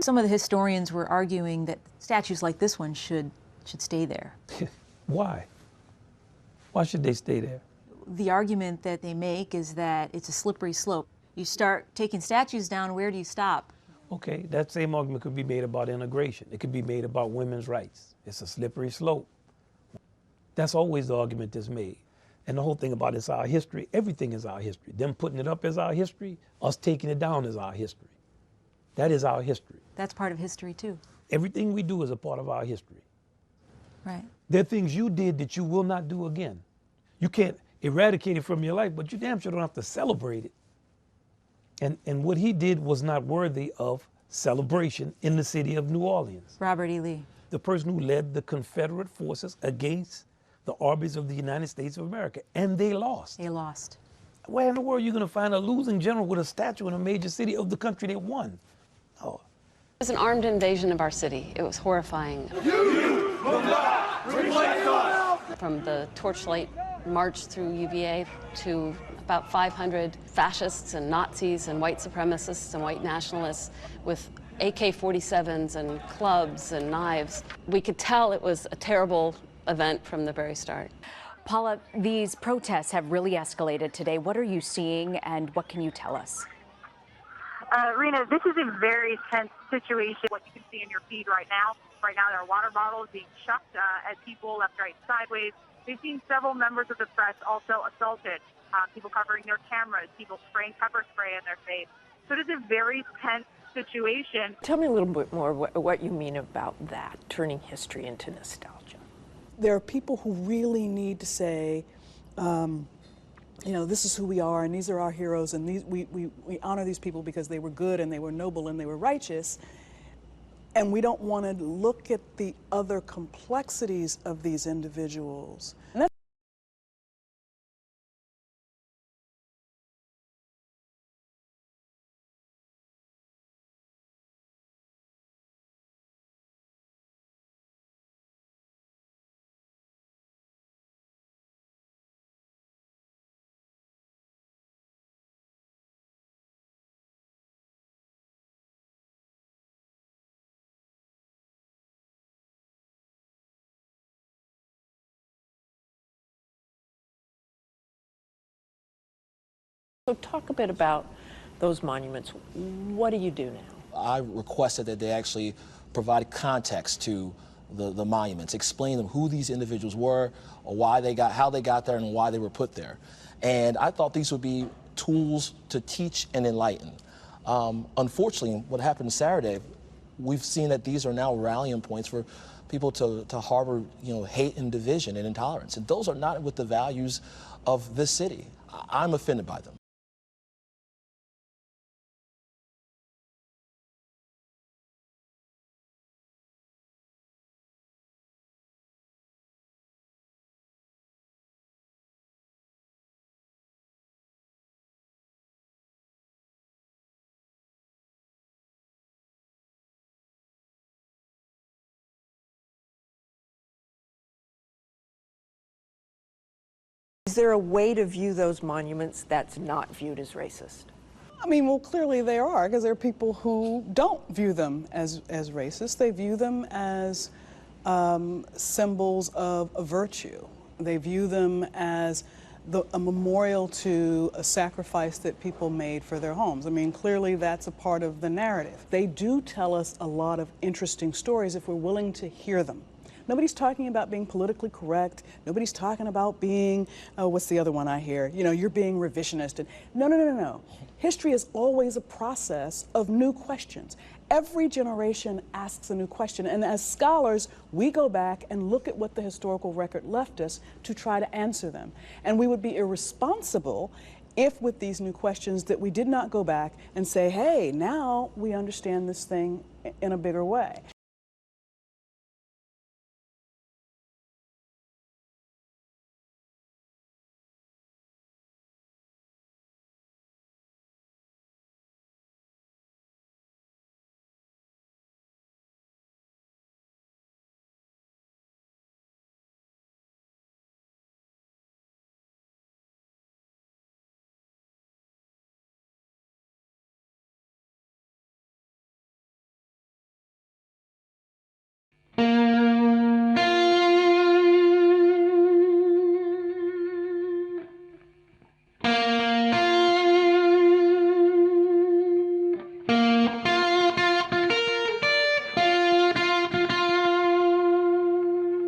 Some of the historians were arguing that statues like this one should stay there. Why? Why should they stay there? The argument that they make is that it's a slippery slope. You start taking statues down, where do you stop? Okay, that same argument could be made about integration. It could be made about women's rights. It's a slippery slope. That's always the argument that's made. And the whole thing about it's our history, everything is our history. Them putting it up as our history, us taking it down is our history. That is our history. That's part of history too. Everything we do is a part of our history. Right. There are things you did that you will not do again. You can't eradicate it from your life, but you damn sure don't have to celebrate it. And what he did was not worthy of celebration in the city of New Orleans. Robert E. Lee. The person who led the Confederate forces against the armies of the United States of America, and they lost. They lost. Where in the world are you going to find a losing general with a statue in a major city of the country that won? Oh. It was an armed invasion of our city. It was horrifying. You will not replace us! From the torchlight march through UVA to about 500 fascists and Nazis and white supremacists and white nationalists with AK-47s and clubs and knives. We could tell it was a terrible event from the very start. Paula, these protests have really escalated today. What are you seeing and what can you tell us? Rena, this is a very tense situation. What you can see in your feed right now there are water bottles being chucked at people left, right, sideways. We've seen several members of the press also assaulted, people covering their cameras, people spraying pepper spray in their face. So it is a very tense situation. Tell me a little bit more what you mean about that, turning history into nostalgia. There are people who really need to say, you know, this is who we are, and these are our heroes, and we honor these people because they were good, and they were noble, and they were righteous. And we don't want to look at the other complexities of these individuals. And So talk a bit about those monuments. What do you do now? I requested that they actually provide context to the monuments, explain them who these individuals were, or how they got there, and why they were put there. And I thought these would be tools to teach and enlighten. Unfortunately, what happened Saturday, we've seen that these are now rallying points for people to harbor, hate and division and intolerance. And those are not with the values of this city. I'm offended by them. Is there a way to view those monuments that's not viewed as racist? I mean, well, clearly there are, because there are people who don't view them as racist. They view them as symbols of a virtue. They view them as a memorial to a sacrifice that people made for their homes. I mean, clearly that's a part of the narrative. They do tell us a lot of interesting stories if we're willing to hear them. Nobody's talking about being politically correct. Nobody's talking about being, what's the other one I hear? You're being revisionist. And no. History is always a process of new questions. Every generation asks a new question. And as scholars, we go back and look at what the historical record left us to try to answer them. And we would be irresponsible if with these new questions that we did not go back and say, hey, now we understand this thing in a bigger way.